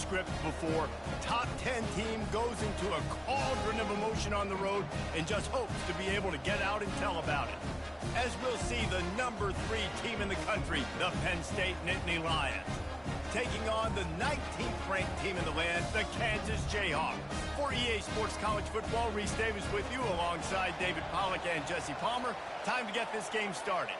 script before. Top 10 team goes into a cauldron of emotion on the road and just hopes to be able to get out and tell about it. As we'll see, the number 3 team in the country, the Penn State Nittany Lions, taking on the 19th ranked team in the land, the Kansas Jayhawks. For EA Sports College Football, Reese Davis with you alongside David Pollack and Jesse Palmer. Time to get this game started.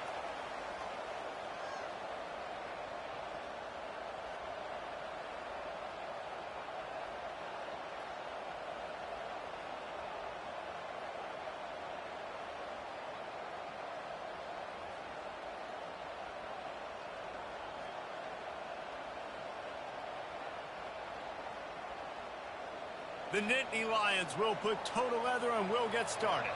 The Nittany Lions will put total leather and will get started.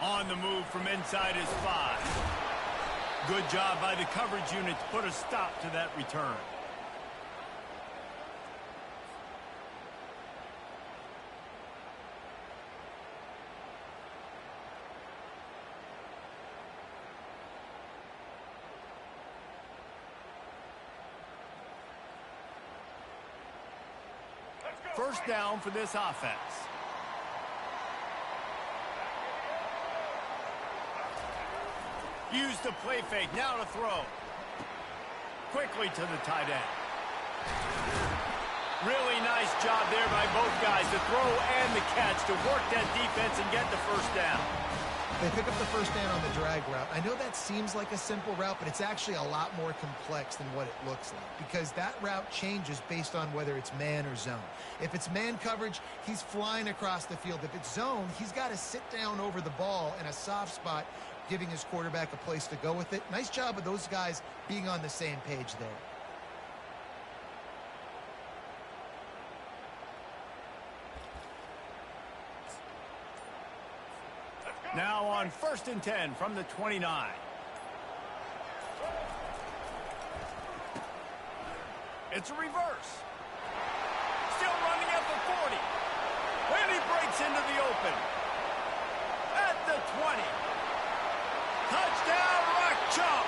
On the move from inside his 5. Good job by the coverage unit to put a stop to that return. First down for this offense. Use the play fake, now to throw. Quickly to the tight end. Really nice job there by both guys, the throw and the catch to work that defense and get the first down. They pick up the first down on the drag route. I know that seems like a simple route, but it's actually a lot more complex than what it looks like because that route changes based on whether it's man or zone. If it's man coverage, he's flying across the field. If it's zone, he's got to sit down over the ball in a soft spot, giving his quarterback a place to go with it. Nice job of those guys being on the same page there. Now on 1st and 10 from the 29. It's a reverse. Still running at the 40. And he breaks into the open. At the 20. Touchdown, Rock Chalk.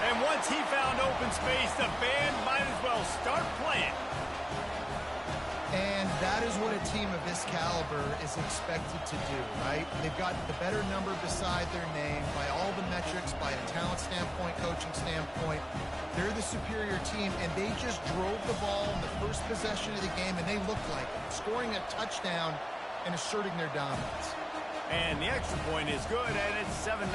And once he found open space, the band might as well start playing. And that is what a team of this caliber is expected to do, right? They've got the better number beside their name by all the metrics, by a talent standpoint, coaching standpoint. They're the superior team, and they just drove the ball in the first possession of the game, and they looked like it, scoring a touchdown and asserting their dominance. And the extra point is good, and it's 7-0.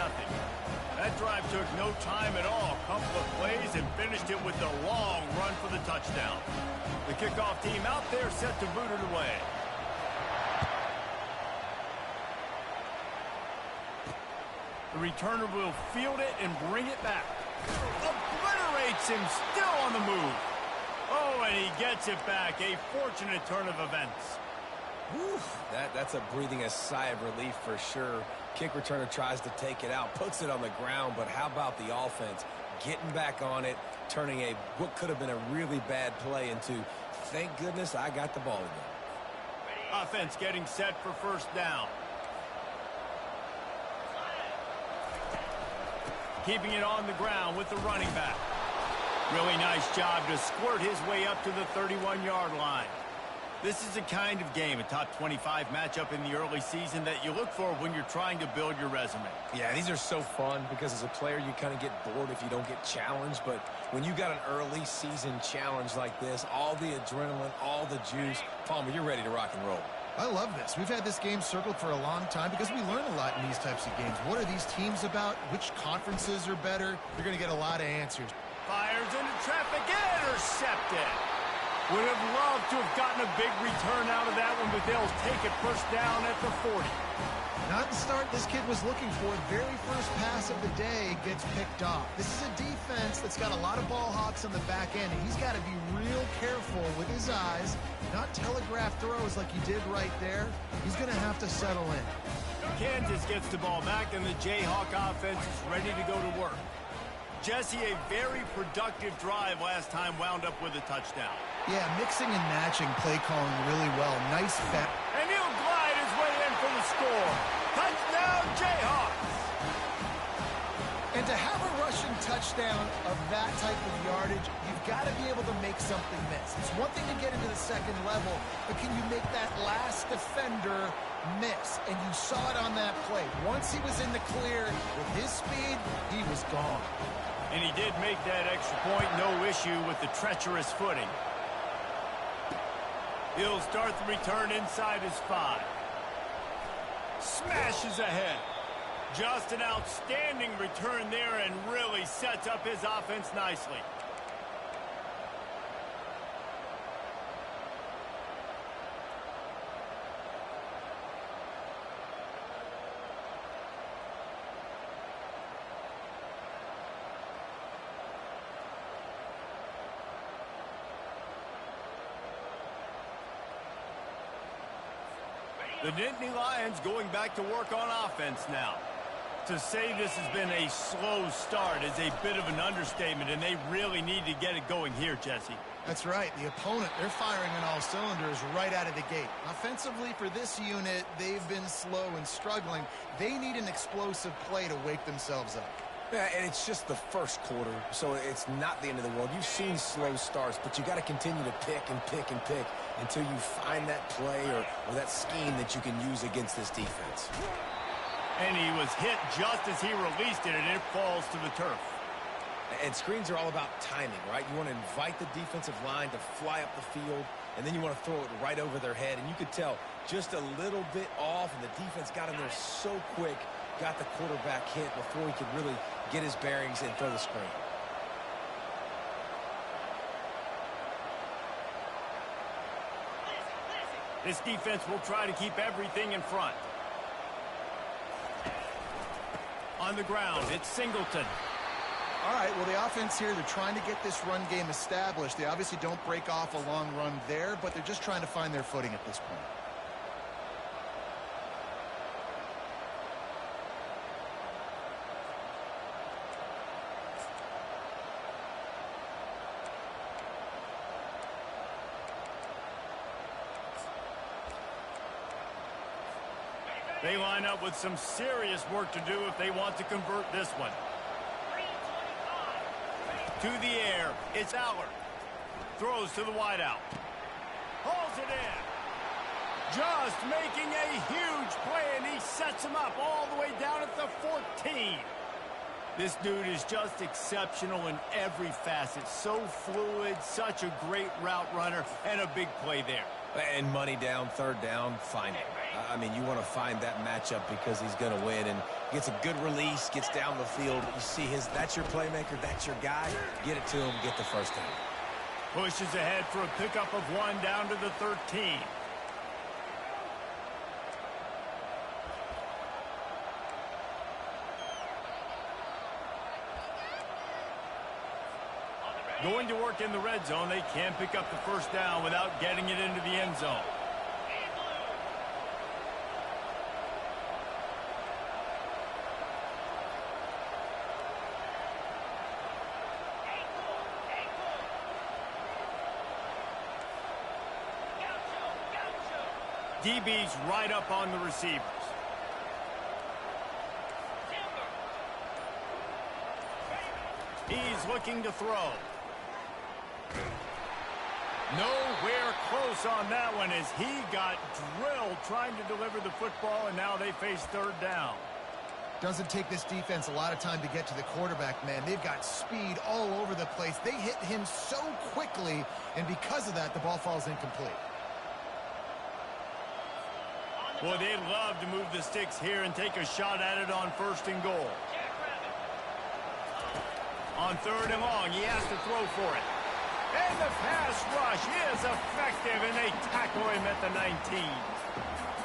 That drive took no time at all. A couple of plays and finished it with a long run for the touchdown. The kickoff team out there set to boot it away. The returner will field it and bring it back. Obliterates him, still on the move. Oh, and he gets it back. A fortunate turn of events. Whew, that's a breathing a sigh of relief for sure. Kick returner tries to take it out, puts it on the ground, but how about the offense getting back on it, turning what could have been a really bad play into, thank goodness I got the ball again. Offense getting set for first down. Keeping it on the ground with the running back. Really nice job to squirt his way up to the 31-yard line. This is the kind of game, a top 25 matchup in the early season that you look for when you're trying to build your resume. Yeah, these are so fun because as a player you kind of get bored if you don't get challenged, but when you got an early season challenge like this, all the adrenaline, all the juice, Palmer, you're ready to rock and roll. I love this. We've had this game circled for a long time because we learn a lot in these types of games. What are these teams about? Which conferences are better? You're going to get a lot of answers. Fires into traffic, intercepted. Would have loved to have gotten a big return out of that one, but they'll take it first down at the 40. Not the start this kid was looking for. Very first pass of the day gets picked off. This is a defense that's got a lot of ball hawks on the back end, and he's got to be real careful with his eyes, not telegraph throws like he did right there. He's going to have to settle in. Kansas gets the ball back, and the Jayhawk offense is ready to go to work. Jesse, a very productive drive last time, wound up with a touchdown. Yeah, mixing and matching play calling really well. Nice bet. And he'll glide his way in for the score. Touchdown, Jayhawks. And to have a rushing touchdown of that type of yardage, you've got to be able to make something miss. It's one thing to get into the second level, but can you make that last defender miss? And you saw it on that play. Once he was in the clear with his speed, he was gone. And he did make that extra point, no issue with the treacherous footing. He'll start the return inside his 5. Smashes ahead. Just an outstanding return there and really sets up his offense nicely. The Nittany Lions going back to work on offense now. To say this has been a slow start is a bit of an understatement, and they really need to get it going here, Jesse. That's right. The opponent, they're firing on all cylinders right out of the gate. Offensively, for this unit, they've been slow and struggling. They need an explosive play to wake themselves up. Yeah, and it's just the first quarter, so it's not the end of the world. You've seen slow starts, but you got to continue to pick and pick and pick until you find that play or that scheme that you can use against this defense. And he was hit just as he released it, and it falls to the turf. And screens are all about timing, right? You want to invite the defensive line to fly up the field, and then you want to throw it right over their head. And you could tell just a little bit off, and the defense got in there so quick, got the quarterback hit before he could really get his bearings and throw the screen. This defense will try to keep everything in front. On the ground, it's Singleton. All right, well, the offense here, they're trying to get this run game established. They obviously don't break off a long run there, but they're just trying to find their footing at this point. They line up with some serious work to do if they want to convert this one. To the air, it's Allard. Throws to the wideout. Hauls it in. Just making a huge play, and he sets him up all the way down at the 14. This dude is just exceptional in every facet. So fluid, such a great route runner, and a big play there. And money down, third down, find it. I mean, you want to find that matchup because he's going to win, and gets a good release, gets down the field. You see that's your playmaker, that's your guy. Get it to him, get the first down. Pushes ahead for a pickup of 1 down to the 13. Going to work in the red zone, they can pick up the first down without getting it into the end zone. DB's right up on the receivers. He's looking to throw. Nowhere close on that one as he got drilled trying to deliver the football, and now they face third down. Doesn't take this defense a lot of time to get to the quarterback, man. They've got speed all over the place. They hit him so quickly, and because of that, the ball falls incomplete. Boy, they'd love to move the sticks here and take a shot at it on 1st and goal. On 3rd and long, he has to throw for it. And the pass rush is effective, and they tackle him at the 19.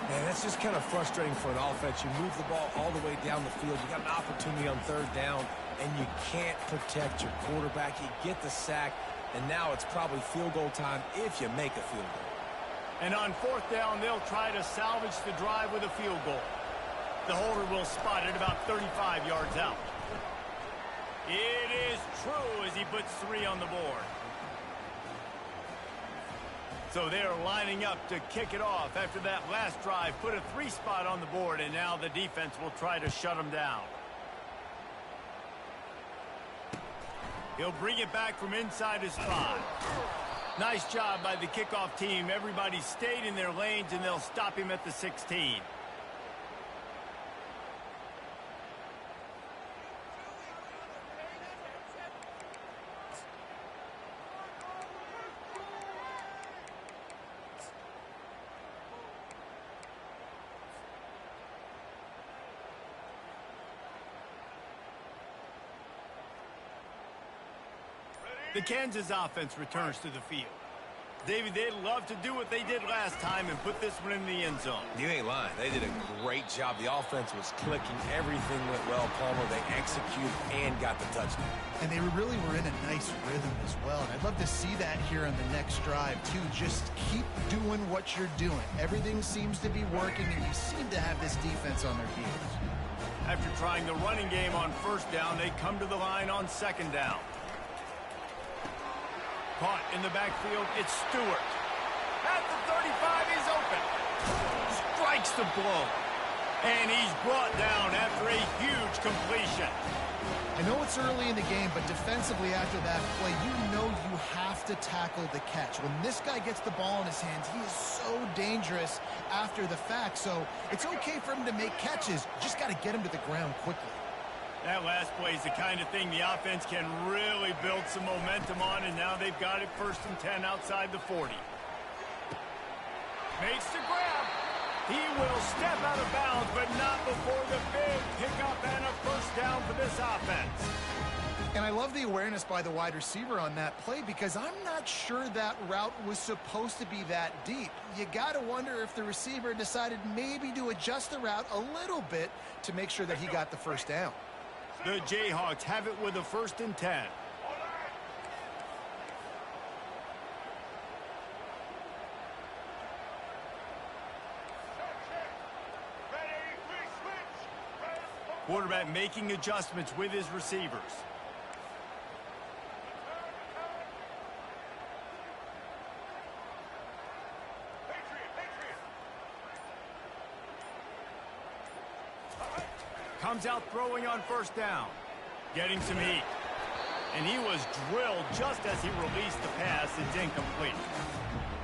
Man, that's just kind of frustrating for an offense. You move the ball all the way down the field. You got an opportunity on 3rd down, and you can't protect your quarterback. You get the sack, and now it's probably field goal time if you make a field goal. And on 4th down, they'll try to salvage the drive with a field goal. The holder will spot it about 35 yards out. It is true as he puts 3 on the board. So they're lining up to kick it off after that last drive. Put a 3 spot on the board, and now the defense will try to shut them down. He'll bring it back from inside his 5. Nice job by the kickoff team. Everybody stayed in their lanes, and they'll stop him at the 16. The Kansas offense returns to the field. David, they'd love to do what they did last time and put this one in the end zone. You ain't lying. They did a great job. The offense was clicking. Everything went well, Palmer. They executed and got the touchdown. And they really were in a nice rhythm as well. And I'd love to see that here on the next drive, too. Just keep doing what you're doing. Everything seems to be working, and you seem to have this defense on their heels. After trying the running game on first down, they come to the line on second down. Caught in the backfield, it's Stewart. At the 35, he's open. Strikes the blow. And he's brought down after a huge completion. I know it's early in the game, but defensively after that play, you know you have to tackle the catch. When this guy gets the ball in his hands, he is so dangerous after the fact. So it's okay for him to make catches. Just got to get him to the ground quickly. That last play is the kind of thing the offense can really build some momentum on, and now they've got it 1st and 10 outside the 40. Makes the grab. He will step out of bounds, but not before the big pickup and a first down for this offense. And I love the awareness by the wide receiver on that play because I'm not sure that route was supposed to be that deep. You got to wonder if the receiver decided maybe to adjust the route a little bit to make sure that he got the first down. The Jayhawks have it with a 1st and 10. Quarterback making adjustments with his receivers. Comes out throwing on first down. Getting some heat. And he was drilled just as he released the pass. It's incomplete.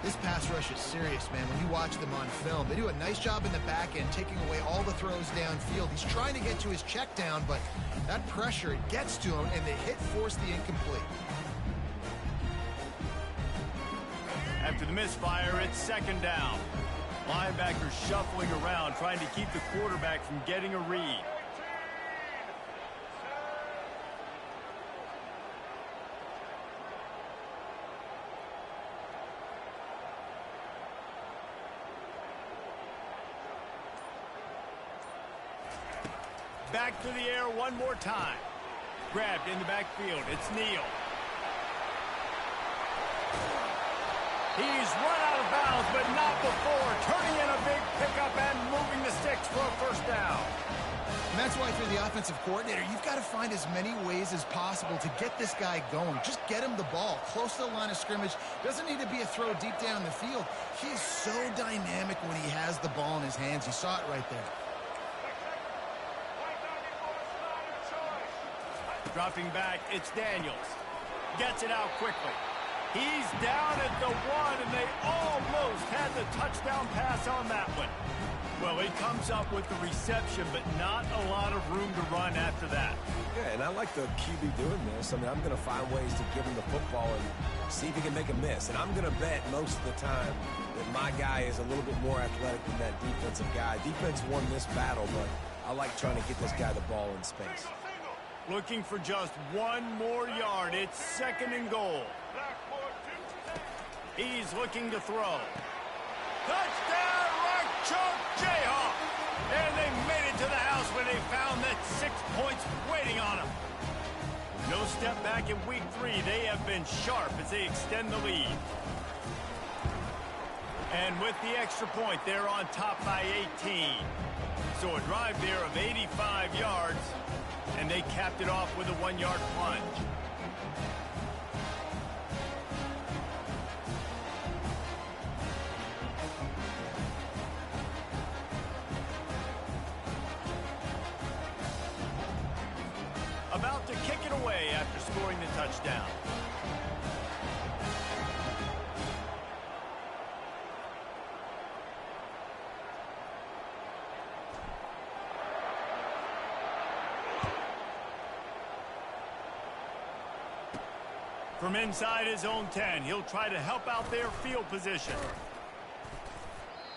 This pass rush is serious, man. When you watch them on film, they do a nice job in the back end, taking away all the throws downfield. He's trying to get to his check down, but that pressure, it gets to him, and the hit forced the incomplete. After the misfire, it's 2nd down. Linebackers shuffling around, trying to keep the quarterback from getting a read. Back to the air one more time. Grabbed in the backfield. It's Neal. He's run out of bounds, but not before. Turning in a big pickup and moving the sticks for a first down. And that's why through the offensive coordinator, you've got to find as many ways as possible to get this guy going. Just get him the ball close to the line of scrimmage. Doesn't need to be a throw deep down the field. He's so dynamic when he has the ball in his hands. You saw it right there. Dropping back, it's Daniels. Gets it out quickly. He's down at the 1, and they almost had the touchdown pass on that one. Well, he comes up with the reception, but not a lot of room to run after that. Yeah, and I like the QB doing this. I mean, I'm going to find ways to give him the football and see if he can make a miss. And I'm going to bet most of the time that my guy is a little bit more athletic than that defensive guy. Defense won this battle, but I like trying to get this guy the ball in space. Looking for just 1 more yard. It's 2nd and goal. He's looking to throw. Touchdown, right choke, Jayhawk. And they made it to the house when they found that 6 points waiting on them. No step back in week 3. They have been sharp as they extend the lead. And with the extra point, they're on top by 18. So a drive there of 85 yards. And they capped it off with a 1-yard plunge. About to kick it away after scoring the touchdown. From inside his own 10, he'll try to help out their field position.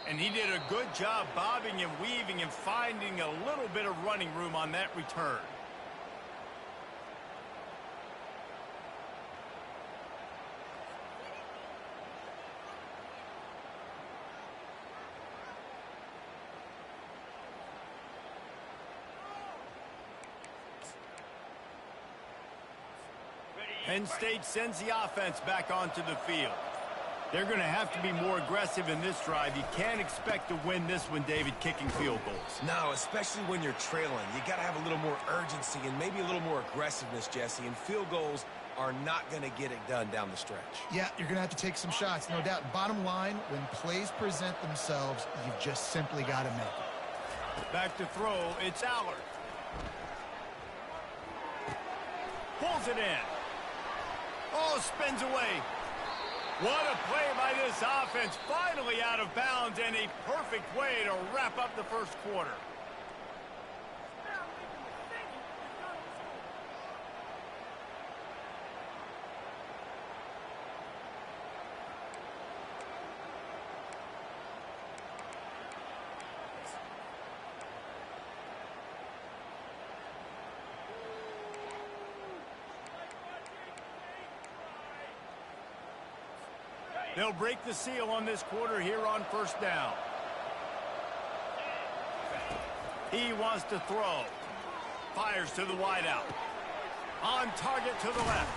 And he did a good job bobbing and weaving and finding a little bit of running room on that return. Penn State sends the offense back onto the field. They're going to have to be more aggressive in this drive. You can't expect to win this one, David, kicking field goals. No, especially when you're trailing. You got to have a little more urgency and maybe a little more aggressiveness, Jesse. And field goals are not going to get it done down the stretch. Yeah, you're going to have to take some shots, no doubt. Bottom line, when plays present themselves, you've just simply got to make it. Back to throw, it's Allard. Pulls it in. Oh, spins away. What a play by this offense. Finally out of bounds and a perfect way to wrap up the first quarter. They'll break the seal on this quarter here on first down. He wants to throw. Fires to the wideout. On target to the left.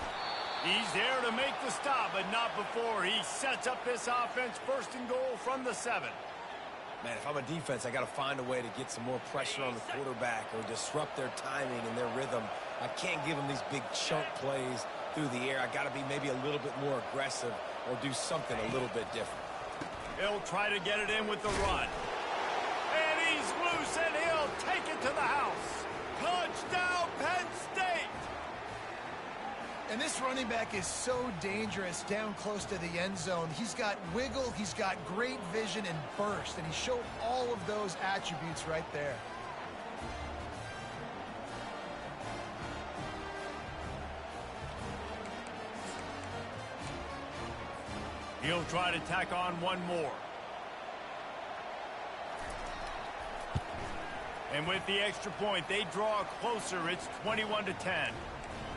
He's there to make the stop, but not before he sets up this offense first and goal from the 7. Man, if I'm a defense, I got to find a way to get some more pressure on the quarterback or disrupt their timing and their rhythm. I can't give them these big chunk plays through the air. I got to be maybe a little bit more aggressive or do something a little bit different. He'll try to get it in with the run. And he's loose, and he'll take it to the house. Touchdown, Penn State! And this running back is so dangerous down close to the end zone. He's got wiggle, he's got great vision and burst, and he showed all of those attributes right there. He'll try to tack on one more. And with the extra point, they draw closer. It's 21-10.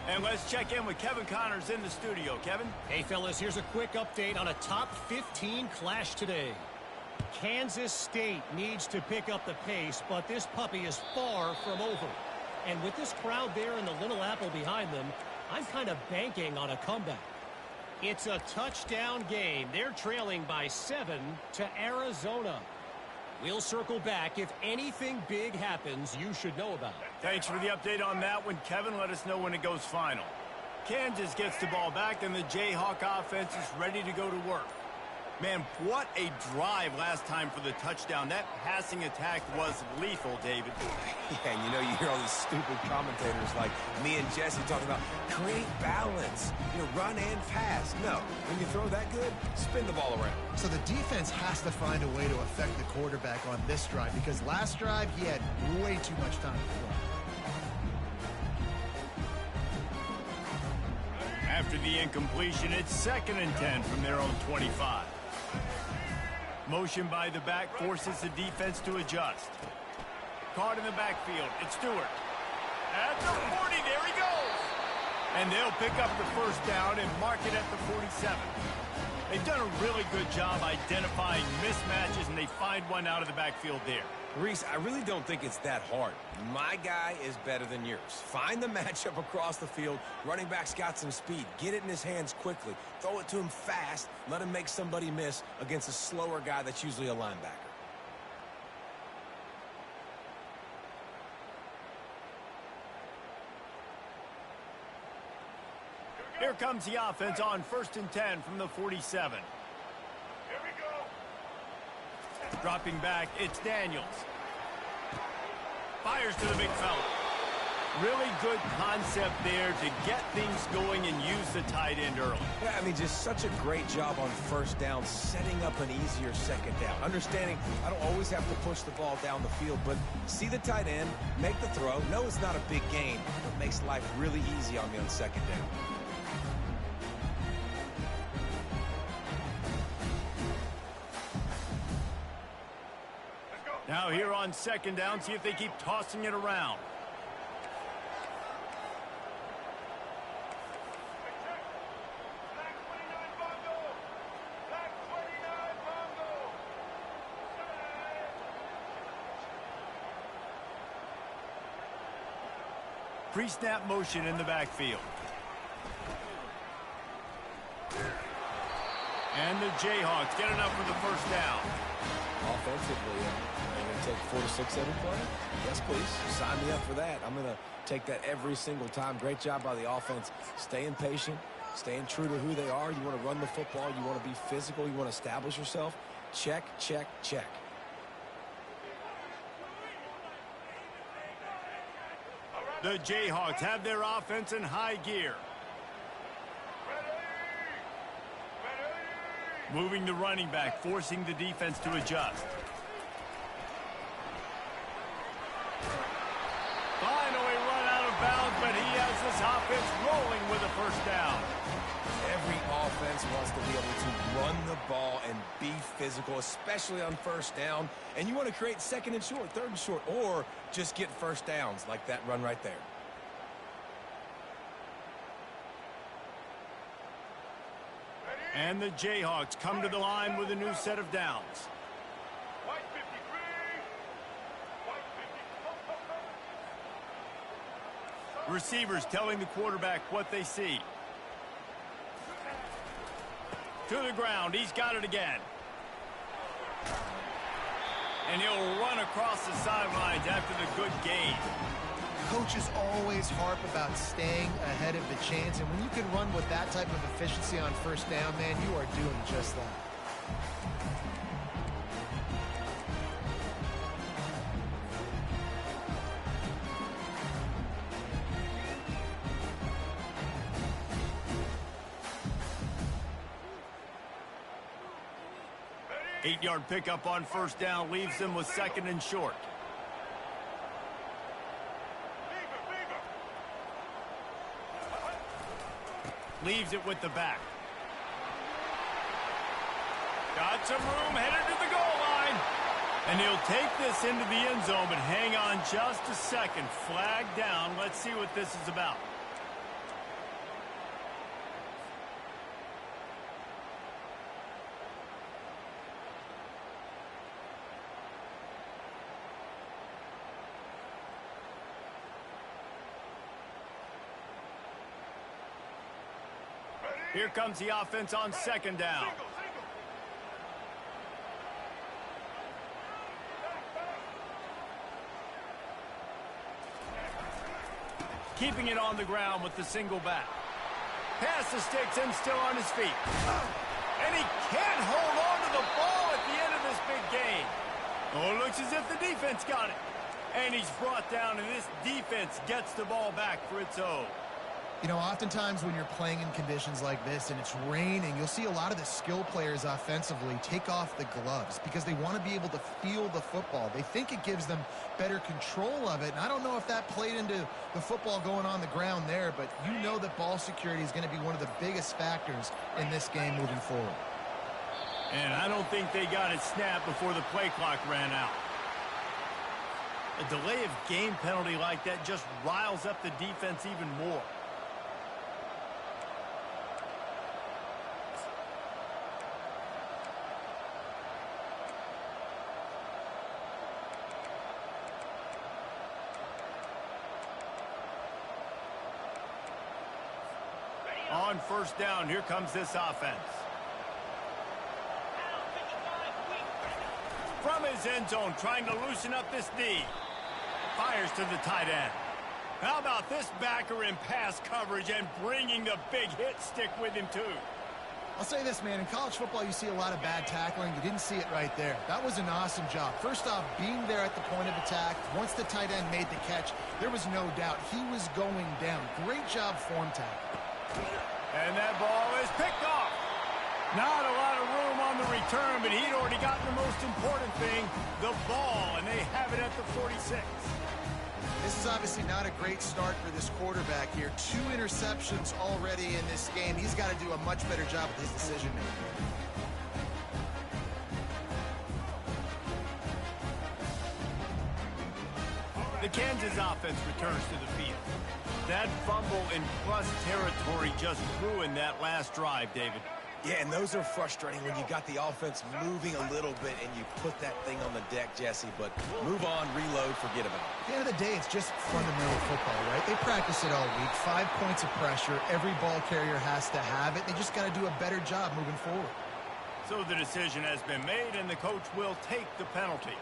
And let's check in with Kevin Connors in the studio. Kevin? Hey, fellas, here's a quick update on a top 15 clash today. Kansas State needs to pick up the pace, but this puppy is far from over. And with this crowd there and the Little Apple behind them, I'm kind of banking on a comeback. It's a touchdown game. They're trailing by 7 to Arizona. We'll circle back. If anything big happens, you should know about it. Thanks for the update on that one, Kevin. Let us know when it goes final. Kansas gets the ball back, and the Jayhawk offense is ready to go to work. Man, what a drive last time for the touchdown. That passing attack was lethal, David. Yeah, and you know, you hear all these stupid commentators like me and Jesse talking about create balance, run and pass. No, when you throw that good, spin the ball around. So the defense has to find a way to affect the quarterback on this drive, because last drive he had way too much time to throw. After the incompletion, it's 2nd and 10 from their own 25. Motion by the back forces the defense to adjust. Caught in the backfield. It's Stewart. At the 40, there he goes. And they'll pick up the first down and mark it at the 47. They've done a really good job identifying mismatches, and they find one out of the backfield there. Reese, I really don't think it's that hard. My guy is better than yours. Find the matchup across the field. Running back's got some speed. Get it in his hands quickly. Throw it to him fast. Let him make somebody miss against a slower guy that's usually a linebacker. Here comes the offense on 1st and 10 from the 47. Here we go. Dropping back, it's Daniels. Fires to the big fella. Really good concept there to get things going and use the tight end early. Yeah, I mean, just such a great job on first down, setting up an easier second down. Understanding I don't always have to push the ball down the field, but see the tight end, make the throw. No, it's not a big gain, but makes life really easy on me on second down. Now here on second down, see if they keep tossing it around. Pre-snap motion in the backfield. And the Jayhawks get enough for the first down. Offensively, I'm going to take 4 to 6 every play? Yes, please. Sign me up for that. I'm going to take that every single time. Great job by the offense. Staying patient, staying true to who they are. You want to run the football. You want to be physical. You want to establish yourself. Check, check, check. The Jayhawks have their offense in high gear. Moving the running back, forcing the defense to adjust. Finally run out of bounds, but he has this offense rolling with a first down. Every offense wants to be able to run the ball and be physical, especially on first down. And you want to create second and short, third and short, or just get first downs like that run right there. And the Jayhawks come to the line with a new set of downs. Receivers telling the quarterback what they see. To the ground. He's got it again. And he'll run across the sidelines after the good gain. Coaches always harp about staying ahead of the chains, and when you can run with that type of efficiency on first down, man, you are doing just that. Eight-yard pickup on first down leaves them with second and short. Leaves it with the back. Got some room, headed to the goal line. And he'll take this into the end zone, but hang on just a second. Flag down. Let's see what this is about. Here comes the offense on second down. Keeping it on the ground with the single back. Pass the sticks and still on his feet. And he can't hold on to the ball at the end of this big game. Oh, it looks as if the defense got it. And he's brought down, and this defense gets the ball back for its own. You know, oftentimes when you're playing in conditions like this and it's raining, you'll see a lot of the skill players offensively take off the gloves because they want to be able to feel the football. They think it gives them better control of it. And I don't know if that played into the football going on the ground there, but you know that ball security is going to be one of the biggest factors in this game moving forward. And I don't think they got it snapped before the play clock ran out. A delay of game penalty like that just riles up the defense even more. On first down, here comes this offense. From his end zone, trying to loosen up this D. Fires to the tight end. How about this backer in pass coverage and bringing the big hit stick with him, too? I'll say this, man. In college football, you see a lot of bad tackling. You didn't see it right there. That was an awesome job. First off, being there at the point of attack. Once the tight end made the catch, there was no doubt he was going down. Great job form tackle. And that ball is picked off. Not a lot of room on the return, but he'd already gotten the most important thing, the ball, and they have it at the 46. This is obviously not a great start for this quarterback here. 2 interceptions already in this game. He's got to do a much better job with his decision-making. The Kansas offense returns to the field. That fumble in plus territory just ruined that last drive, David. Yeah, and those are frustrating when you got the offense moving a little bit and you put that thing on the deck, Jesse. But move on, reload, forget about it. At the end of the day, it's just fundamental football, right? They practice it all week. 5 points of pressure. Every ball carrier has to have it. They just got to do a better job moving forward. So the decision has been made, and the coach will take the penalty.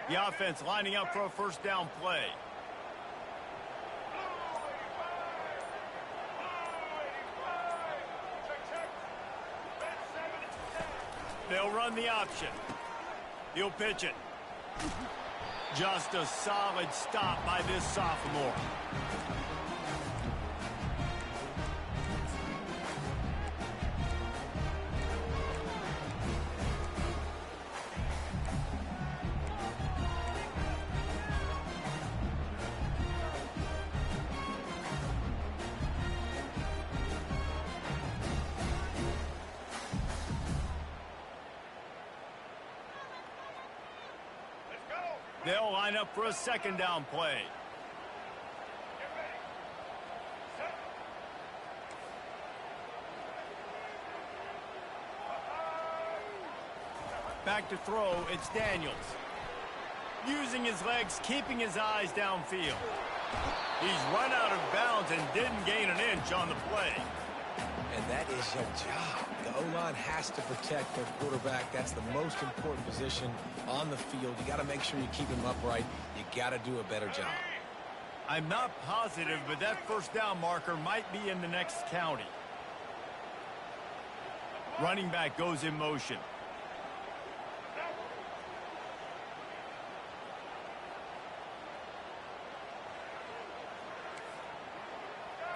The offense lining up for a first down play. They'll run the option. He'll pitch it. Just a solid stop by this sophomore. They'll line up for a second down play. Back to throw, it's Daniels. Using his legs, keeping his eyes downfield. He's run out of bounds and didn't gain an inch on the play. And that is your job. The O-line has to protect their quarterback. That's the most important position on the field. You got to make sure you keep him upright. You got to do a better job. I'm not positive, but that first down marker might be in the next county. Running back goes in motion.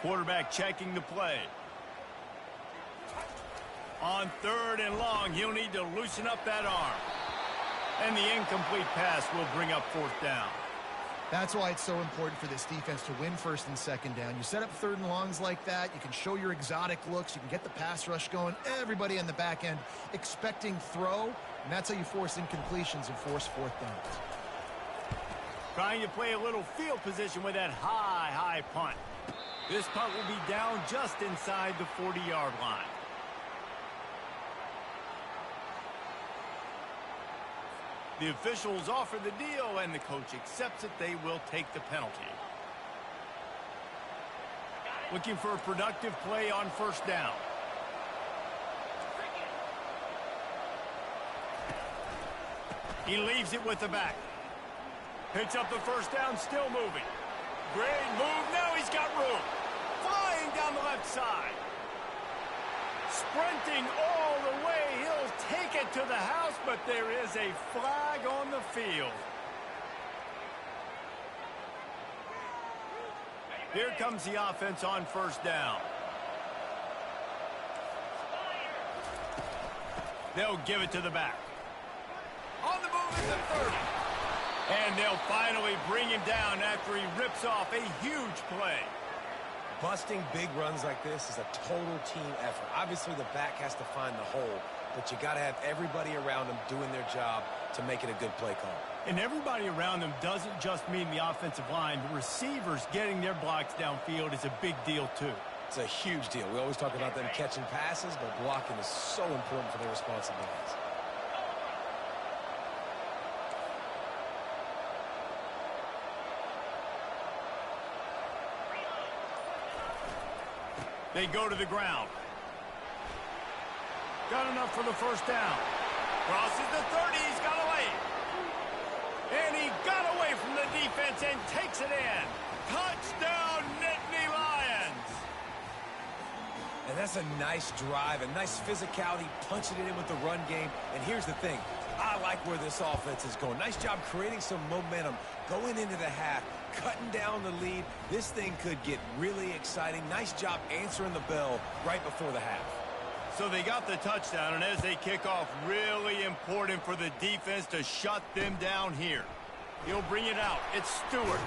Quarterback checking the play. On 3rd and long, he'll need to loosen up that arm. And the incomplete pass will bring up 4th down. That's why it's so important for this defense to win 1st and 2nd down. You set up 3rd and longs like that, you can show your exotic looks, you can get the pass rush going, everybody on the back end expecting throw, and that's how you force incompletions and force 4th downs. Trying to play a little field position with that high punt. This punt will be down just inside the 40-yard line. The officials offer the deal, and the coach accepts it. They will take the penalty. Looking for a productive play on 1st down. He leaves it with the back. Picks up the 1st down, still moving. Great move. Now he's got room. Flying down the left side. Sprinting all the way. He'll take it to the house, but there is a flag on the field. Here comes the offense on 1st down. They'll give it to the back. On the move is the 30. And they'll finally bring him down after he rips off a huge play. Busting big runs like this is a total team effort. Obviously, the back has to find the hole, but you got to have everybody around them doing their job to make it a good play call. And everybody around them doesn't just mean the offensive line. The receivers getting their blocks downfield is a big deal, too. It's a huge deal. We always talk about them catching passes, but blocking is so important for their responsibilities. They go to the ground. Got enough for the first down. Crosses the 30. He's got away. And he got away from the defense and takes it in. Touchdown, Nittany Lions. And that's a nice drive, a nice physicality, punching it in with the run game. And here's the thing. I like where this offense is going. Nice job creating some momentum, going into the half, cutting down the lead. This thing could get really exciting. Nice job answering the bell right before the half. So they got the touchdown, and as they kick off, really important for the defense to shut them down here. He'll bring it out. It's Stewart.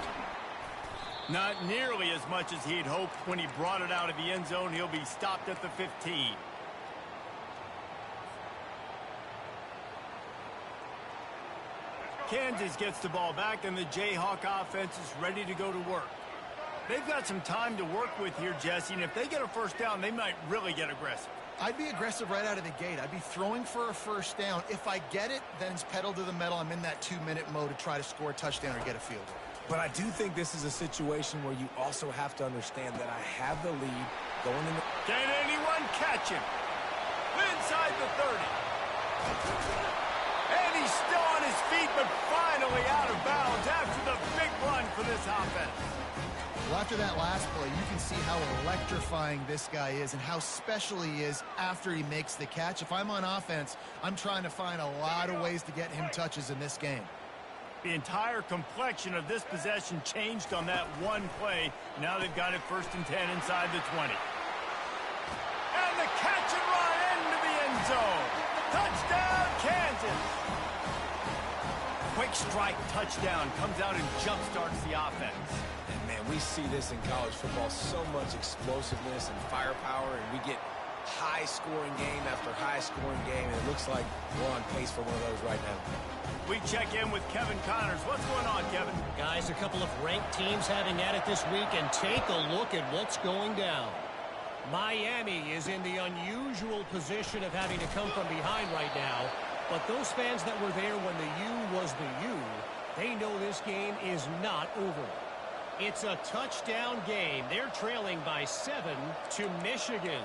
Not nearly as much as he'd hoped when he brought it out of the end zone. He'll be stopped at the 15. Kansas gets the ball back, and the Jayhawk offense is ready to go to work. They've got some time to work with here, Jesse, and if they get a first down, they might really get aggressive. I'd be aggressive right out of the gate. I'd be throwing for a first down. If I get it, then it's pedal to the metal. I'm in that 2-minute mode to try to score a touchdown or get a field goal. But I do think this is a situation where you also have to understand that I have the lead going in the... Can anyone catch him? Inside the 30. And he's still on his feet, but finally out of bounds after the big run for this offense. Well, after that last play, you can see how electrifying this guy is and how special he is after he makes the catch. If I'm on offense, I'm trying to find a lot of ways to get him touches in this game. The entire complexion of this possession changed on that one play. Now they've got it 1st and 10 inside the 20. And the catch and run into the end zone. Touchdown, Kansas. Quick strike touchdown comes out and jump-starts the offense. And, man, we see this in college football, so much explosiveness and firepower, and we get high-scoring game after high-scoring game, and it looks like we're on pace for one of those right now. We check in with Kevin Connors. What's going on, Kevin? Guys, a couple of ranked teams having at it this week, and take a look at what's going down. Miami is in the unusual position of having to come from behind right now, but those fans that were there when the U was the U, they know this game is not over. It's a touchdown game. They're trailing by 7 to Michigan.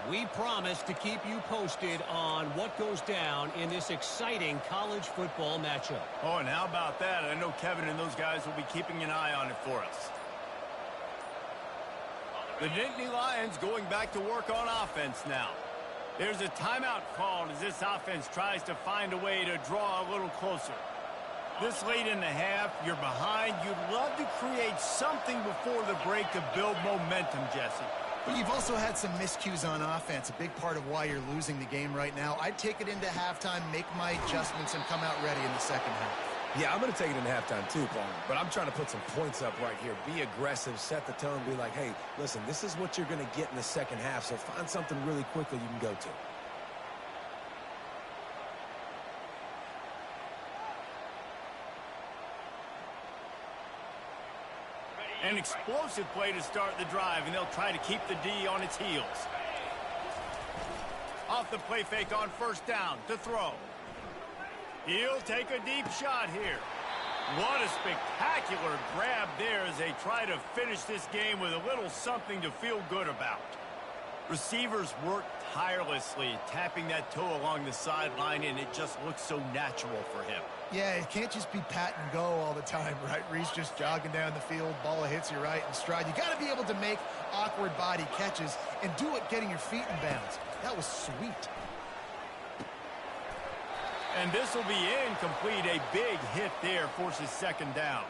We promise to keep you posted on what goes down in this exciting college football matchup. Oh, and how about that? I know Kevin and those guys will be keeping an eye on it for us. The Nittany Lions going back to work on offense now. There's a timeout called as this offense tries to find a way to draw a little closer. This late in the half, you're behind. You'd love to create something before the break to build momentum, Jesse. But you've also had some miscues on offense, a big part of why you're losing the game right now. I'd take it into halftime, make my adjustments, and come out ready in the second half. Yeah, I'm going to take it into halftime too, Paul. But I'm trying to put some points up right here. Be aggressive, set the tone, be like, hey, listen, this is what you're going to get in the second half, so find something really quickly you can go to. An explosive play to start the drive, and they'll try to keep the D on its heels. Off the play fake on first down to throw. He'll take a deep shot here. What a spectacular grab there as they try to finish this game with a little something to feel good about. Receivers work tirelessly, tapping that toe along the sideline, and it just looks so natural for him. Yeah, it can't just be pat and go all the time, right? Reese just jogging down the field, ball hits you right in stride. You got to be able to make awkward body catches and do it getting your feet in bounds. That was sweet. And this will be incomplete. A big hit there forces second down.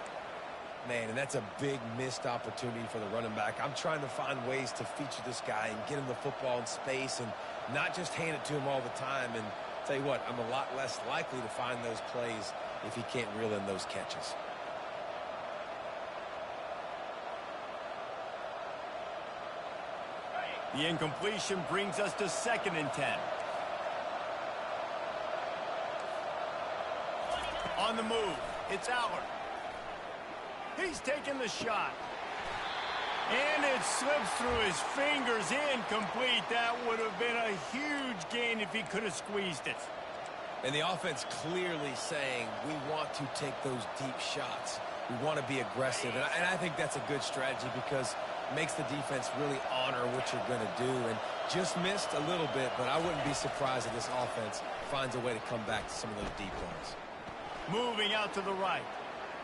Man, and that's a big missed opportunity for the running back. I'm trying to find ways to feature this guy and get him the football in space and not just hand it to him all the time. And tell you what, I'm a lot less likely to find those plays if he can't reel in those catches. The incompletion brings us to 2nd and 10. On the move, it's Allard. He's taking the shot. And it slips through his fingers, incomplete. That would have been a huge gain if he could have squeezed it. And the offense clearly saying we want to take those deep shots. We want to be aggressive. And I think that's a good strategy because makes the defense really honor what you're going to do. And just missed a little bit, but I wouldn't be surprised if this offense finds a way to come back to some of those deep plays. Moving out to the right.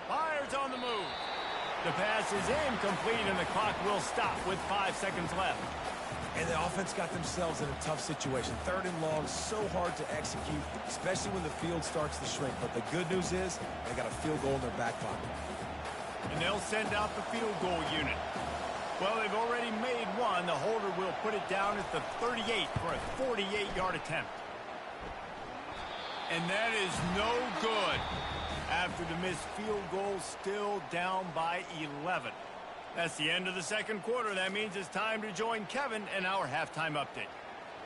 Fires on the move. The pass is incomplete, and the clock will stop with 5 seconds left. And the offense got themselves in a tough situation. 3rd and long, so hard to execute, especially when the field starts to shrink. But the good news is they got a field goal in their back pocket. And they'll send out the field goal unit. Well, they've already made one. The holder will put it down at the 38 for a 48-yard attempt. And that is no good. After the missed field goal, still down by 11. That's the end of the second quarter. That means it's time to join Kevin in our halftime update.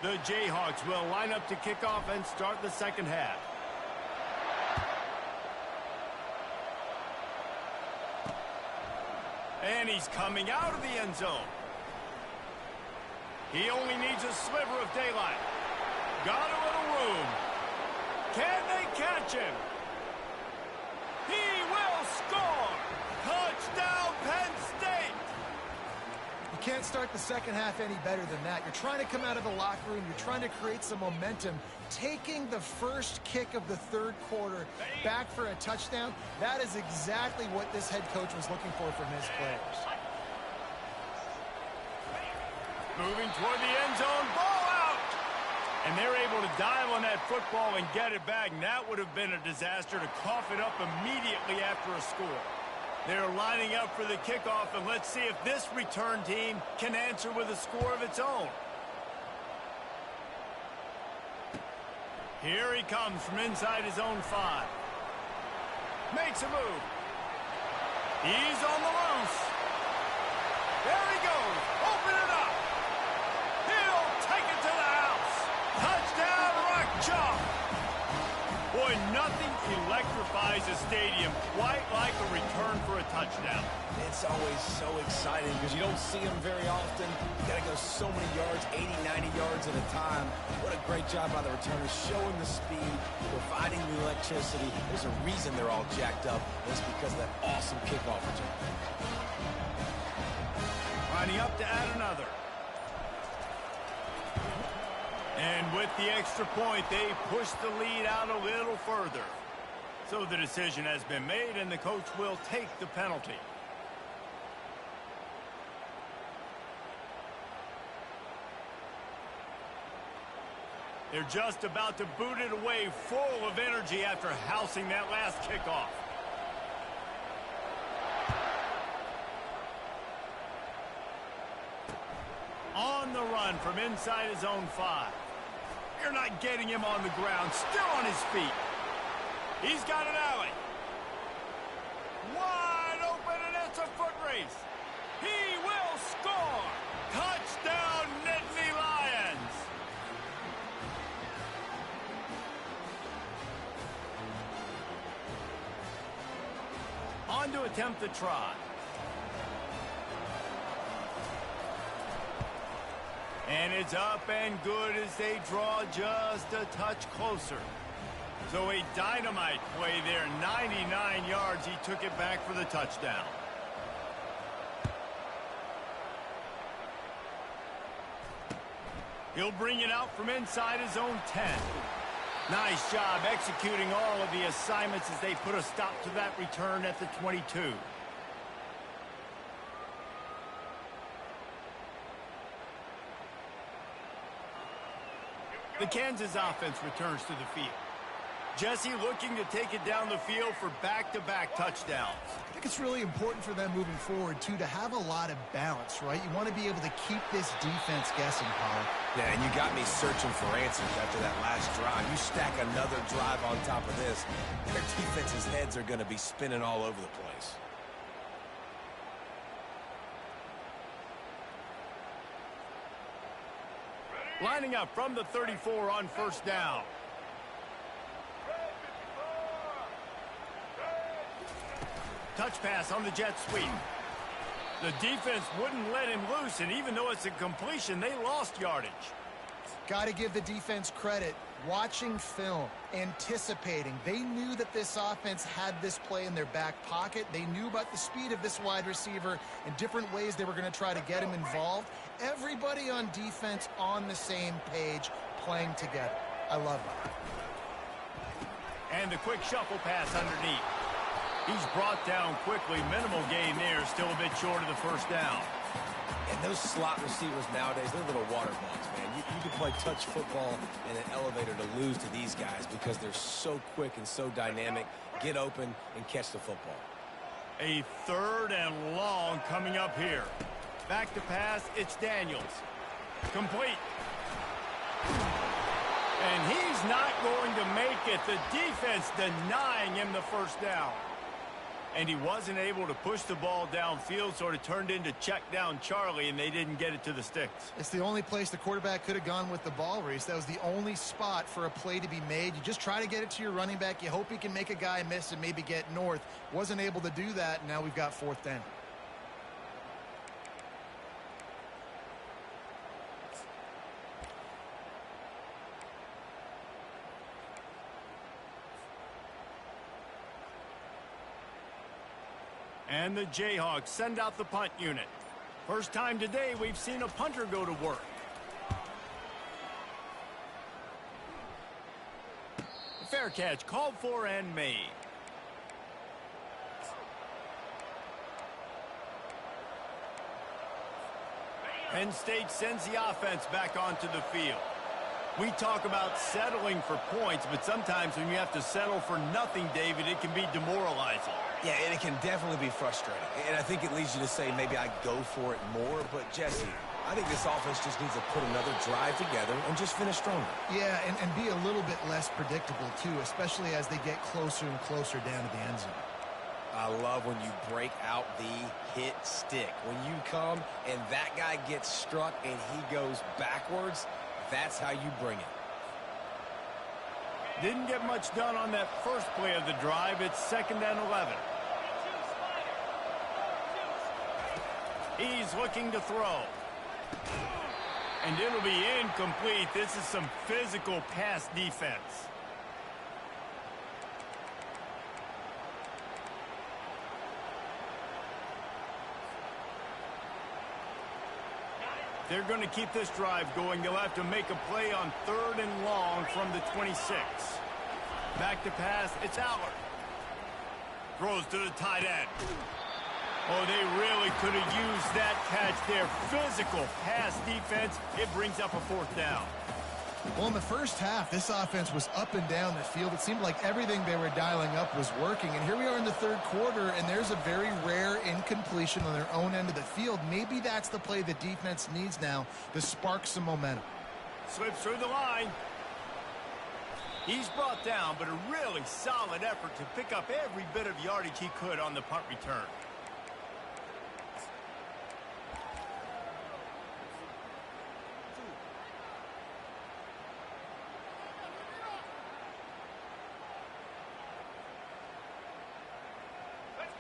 The Jayhawks will line up to kick off and start the second half. And he's coming out of the end zone. He only needs a sliver of daylight. Got a little room. Can they catch him? He will score! Touchdown, Penn State! You can't start the second half any better than that. You're trying to come out of the locker room. You're trying to create some momentum. Taking the first kick of the third quarter back for a touchdown, that is exactly what this head coach was looking for from his players. Moving toward the end zone, ball out! And they're able to dive on that football and get it back. And that would have been a disaster to cough it up immediately after a score. They're lining up for the kickoff, and let's see if this return team can answer with a score of its own. Here he comes from inside his own 5. Makes a move. He's on the loose. There he goes. Open it up. He'll take it to the house. Touchdown, Rock Chalk. Boy, nothing electrifies a stadium quite like a return for a touchdown. It's always so exciting because you don't see them very often. You got to go so many yards, 80, 90 yards at a time. What a great job by the returners, showing the speed, providing the electricity. There's a reason they're all jacked up. It's because of that awesome kickoff return. Lining up to add another. And with the extra point, they push the lead out a little further. So the decision has been made, and the coach will take the penalty. They're just about to boot it away, full of energy after housing that last kickoff. On the run from inside his own 5. You're not getting him on the ground, still on his feet. He's got an alley. Wide open, and it's a foot race. He will score. Touchdown, Nittany Lions. On to attempt the try. And it's up and good as they draw just a touch closer. So a dynamite play there, 99 yards. He took it back for the touchdown. He'll bring it out from inside his own 10. Nice job executing all of the assignments as they put a stop to that return at the 22. The Kansas offense returns to the field. Jesse looking to take it down the field for back-to-back touchdowns. I think it's really important for them moving forward, too, to have a lot of balance, right? You want to be able to keep this defense guessing, Paul. Yeah, and you got me searching for answers after that last drive. You stack another drive on top of this, their defense's heads are going to be spinning all over the place. Lining up from the 34 on first down. Touch pass on the jet sweep. The defense wouldn't let him loose, and even though it's a completion, they lost yardage. Got to give the defense credit. Watching film, anticipating. They knew that this offense had this play in their back pocket. They knew about the speed of this wide receiver and different ways they were going to try to get him involved. Everybody on defense on the same page, playing together. I love it. And the quick shuffle pass underneath. He's brought down quickly. Minimal gain there. Still a bit short of the first down. And those slot receivers nowadays, they're little water bugs, man. You can play touch football in an elevator to lose to these guys because they're so quick and so dynamic. Get open and catch the football. A 3rd and long coming up here. Back to pass, it's Daniels. Complete. And he's not going to make it. The defense denying him the first down. And he wasn't able to push the ball downfield, sort of turned into check down Charlie, and they didn't get it to the sticks. It's the only place the quarterback could have gone with the ball, Reese. That was the only spot for a play to be made. You just try to get it to your running back. You hope he can make a guy miss and maybe get north. Wasn't able to do that, and now we've got 4th down. And the Jayhawks send out the punt unit. First time today we've seen a punter go to work. Fair catch called for and made. Penn State sends the offense back onto the field. We talk about settling for points, but sometimes when you have to settle for nothing, David, it can be demoralizing. Yeah, and it can definitely be frustrating. And I think it leads you to say maybe I go for it more. But, Jesse, I think this offense just needs to put another drive together and just finish stronger. Yeah, and be a little bit less predictable, too, especially as they get closer and closer down to the end zone. I love when you break out the hit stick. When you come and that guy gets struck and he goes backwards, that's how you bring it. Didn't get much done on that first play of the drive. It's 2nd and 11. He's looking to throw. And it'll be incomplete. This is some physical pass defense. They're going to keep this drive going. They'll have to make a play on 3rd and long from the 26. Back to pass. It's Allard. Throws to the tight end. Oh, they really could have used that catch there. Physical pass defense. It brings up a 4th down. Well, in the first half, this offense was up and down the field. It seemed like everything they were dialing up was working. And here we are in the 3rd quarter, and there's a very rare incompletion on their own end of the field. Maybe that's the play the defense needs now to spark some momentum. Slips through the line. He's brought down, but a really solid effort to pick up every bit of yardage he could on the punt return.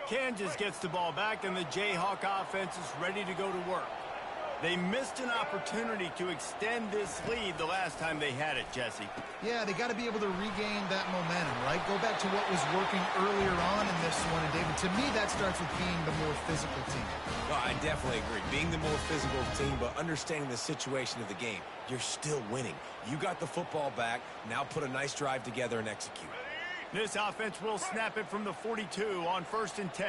Kansas gets the ball back, and the Jayhawk offense is ready to go to work. They missed an opportunity to extend this lead the last time they had it, Jesse. Yeah, they got to be able to regain that momentum, right? Go back to what was working earlier on in this one. And, David, to me, that starts with being the more physical team. Well, I definitely agree. Being the more physical team, but understanding the situation of the game. You're still winning. You got the football back. Now put a nice drive together and execute. This offense will snap it from the 42 on 1st and 10.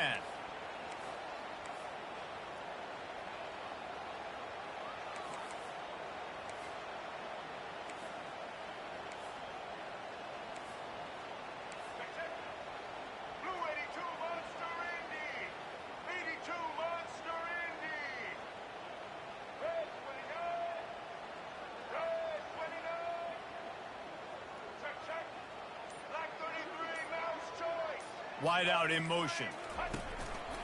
Wide out in motion.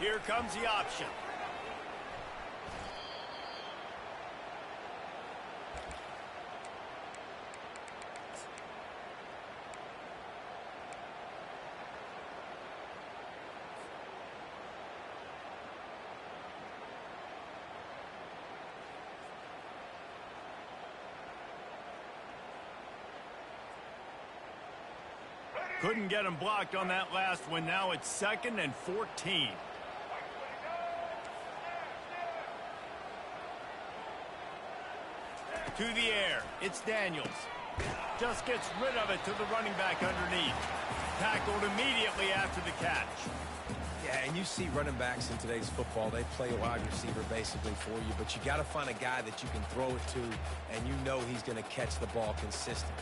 Here comes the option. Couldn't get him blocked on that last one. Now it's 2nd and 14. To the air. It's Daniels. Just gets rid of it to the running back underneath. Tackled immediately after the catch. Yeah, and you see running backs in today's football, they play a wide receiver basically for you, but you got to find a guy that you can throw it to, and you know he's going to catch the ball consistently.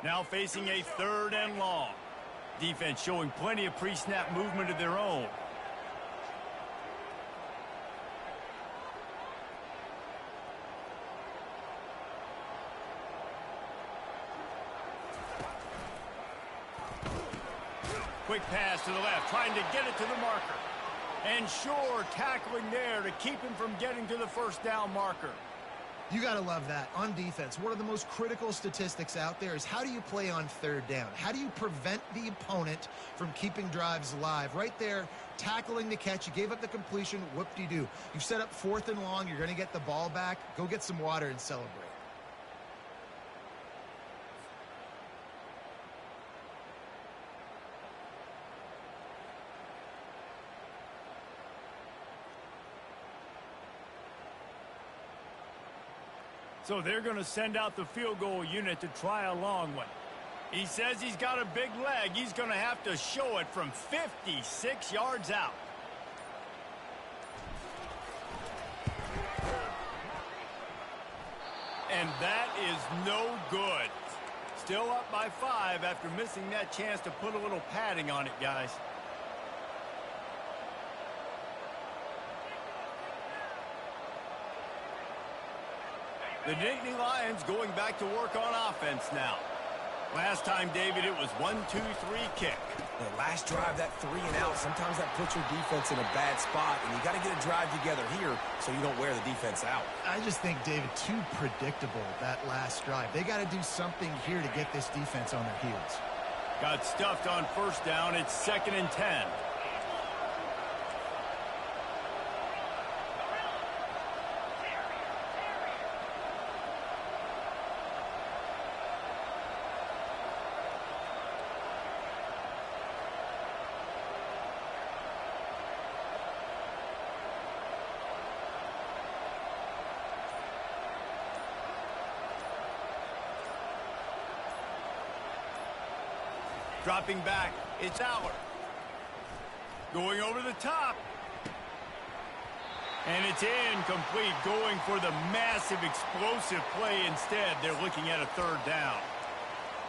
Now facing a 3rd and long. Defense showing plenty of pre-snap movement of their own. Quick pass to the left, trying to get it to the marker. And sure, tackling there to keep him from getting to the 1st down marker. You got to love that. On defense, one of the most critical statistics out there is how do you play on 3rd down? How do you prevent the opponent from keeping drives alive? Right there, tackling the catch. You gave up the completion. Whoop-de-doo. You've set up 4th and long. You're going to get the ball back. Go get some water and celebrate. So they're going to send out the field goal unit to try a long one. He says he's got a big leg. He's going to have to show it from 56 yards out. And that is no good. Still up by 5 after missing that chance to put a little padding on it, guys. The Nittany Lions going back to work on offense now. Last time, David, it was 1-2-3 kick. The last drive, that 3 and out, sometimes that puts your defense in a bad spot, and you got to get a drive together here so you don't wear the defense out. I just think, David, too predictable, that last drive. They got to do something here to get this defense on their heels. Got stuffed on 1st down. It's 2nd and 10. Dropping back, it's Aller. Going over the top. And it's incomplete, going for the massive explosive play instead. They're looking at a 3rd down.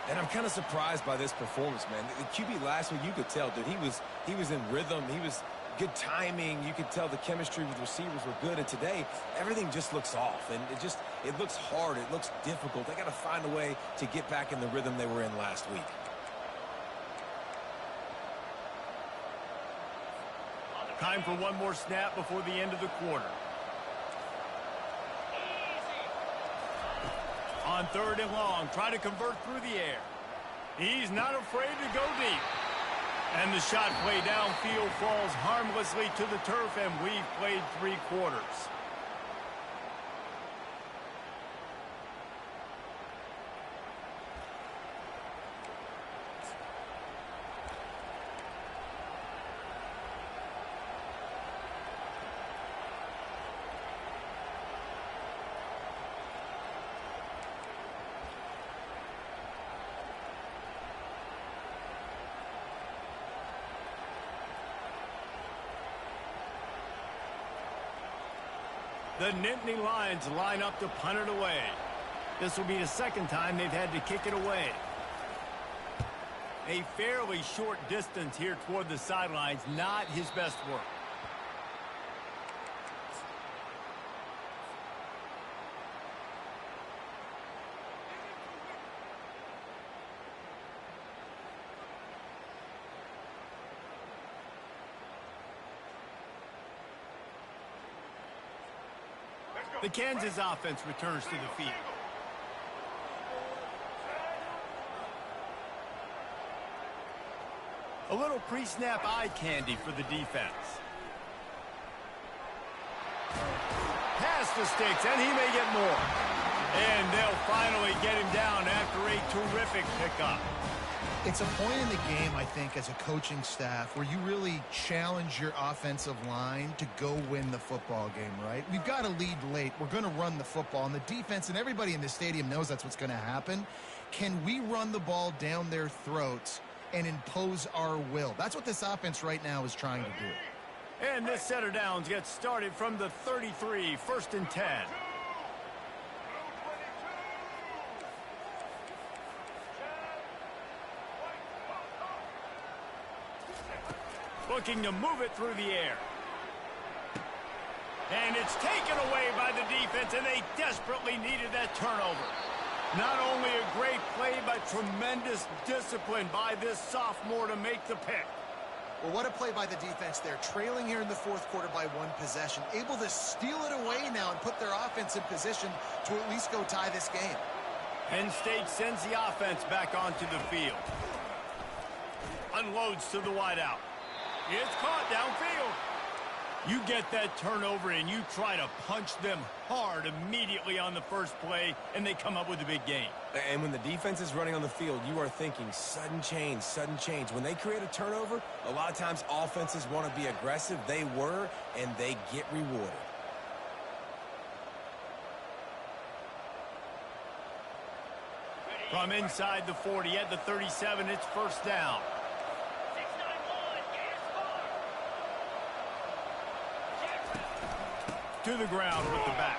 And I'm kind of surprised by this performance, man. The QB last week, you could tell, dude, he was in rhythm. He was good timing. You could tell the chemistry with receivers were good. And today, everything just looks off. And it looks hard. It looks difficult. They got to find a way to get back in the rhythm they were in last week. Time for one more snap before the end of the quarter. On 3rd and long, try to convert through the air. He's not afraid to go deep. And the shot play downfield falls harmlessly to the turf, and we've played 3 quarters. The Nittany Lions line up to punt it away. This will be the 2nd time they've had to kick it away. A fairly short distance here toward the sidelines, not his best work. The Kansas offense returns to the field. A little pre-snap eye candy for the defense. Pass the sticks, and he may get more. And they'll finally get him down after a terrific pickup. It's a point in the game, I think, as a coaching staff where you really challenge your offensive line to go win the football game, right? We've got to lead late. We're going to run the football. And the defense and everybody in the stadium knows that's what's going to happen. Can we run the ball down their throats and impose our will? That's what this offense right now is trying to do. And this set of downs gets started from the 33, 1st and 10. Looking to move it through the air. And it's taken away by the defense, and they desperately needed that turnover. Not only a great play, but tremendous discipline by this sophomore to make the pick. Well, what a play by the defense there. Trailing here in the fourth quarter by one possession. Able to steal it away now and put their offense in position to at least go tie this game. Penn State sends the offense back onto the field. Unloads to the wideout. It's caught downfield. You get that turnover and you try to punch them hard immediately on the first play, and they come up with a big gain. And when the defense is running on the field, you are thinking sudden change, sudden change. When they create a turnover, a lot of times offenses want to be aggressive. They were, and they get rewarded. From inside the 40 at the 37, it's first down. To the ground with the back.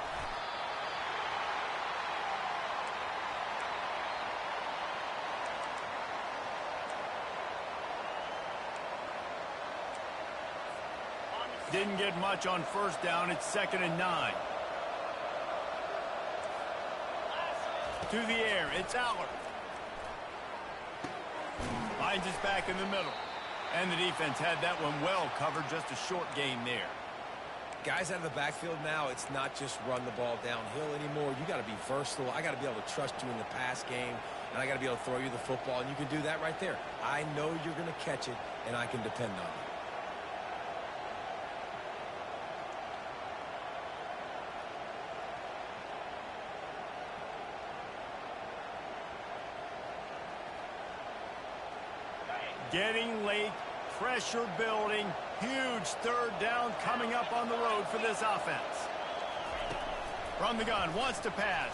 Didn't get much on first down. It's 2nd and 9. To the air. It's Aller. Finds his back in the middle. And the defense had that one well covered. Just a short gain there. Guys out of the backfield now, it's not just run the ball downhill anymore. You got to be versatile. I got to be able to trust you in the pass game, and I got to be able to throw you the football, and you can do that right there. I know you're going to catch it, and I can depend on you. Getting late, pressure building, huge third down coming up on the road for this offense. From the gun, wants to pass.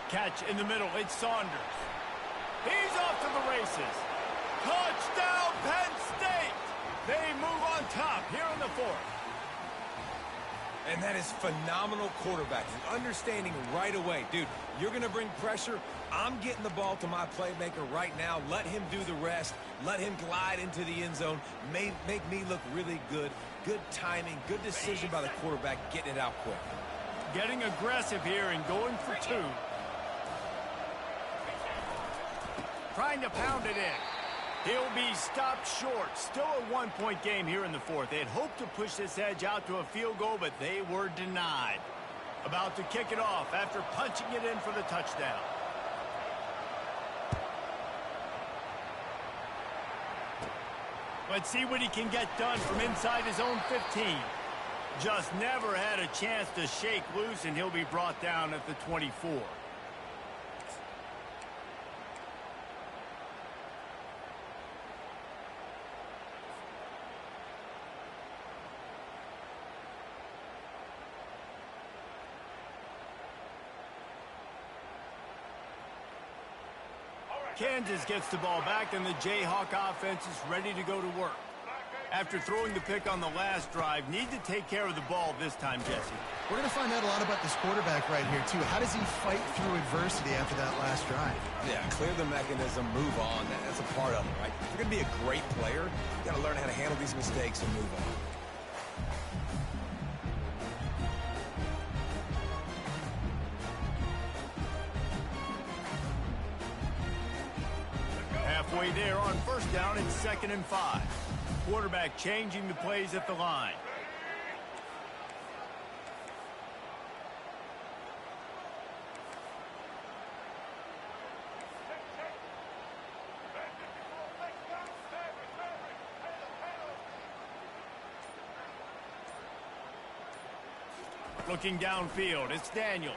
Catch in the middle, it's Saunders. He's off to the races. Touchdown, Penn State! They move on top here in the 4th. And that is phenomenal quarterbacking. Understanding right away, dude, you're going to bring pressure. I'm getting the ball to my playmaker right now. Let him do the rest. Let him glide into the end zone. Make me look really good. Good timing, good decision by the quarterback, getting it out quick. Getting aggressive here and going for 2. Trying to pound it in. He'll be stopped short. Still a 1-point game here in the 4th. They had hoped to push this edge out to a field goal, but they were denied. About to kick it off after punching it in for the touchdown. Let's see what he can get done from inside his own 15. Just never had a chance to shake loose, and he'll be brought down at the 24. Kansas gets the ball back, and the Jayhawk offense is ready to go to work. After throwing the pick on the last drive, need to take care of the ball this time, Jesse. We're going to find out a lot about this quarterback right here, too. How does he fight through adversity after that last drive? Yeah, clear the mechanism, move on. That's a part of it, right? If you're going to be a great player, you got to learn how to handle these mistakes and move on. Halfway there on first down, it's 2nd and 5. Quarterback changing the plays at the line. Looking downfield, it's Daniels.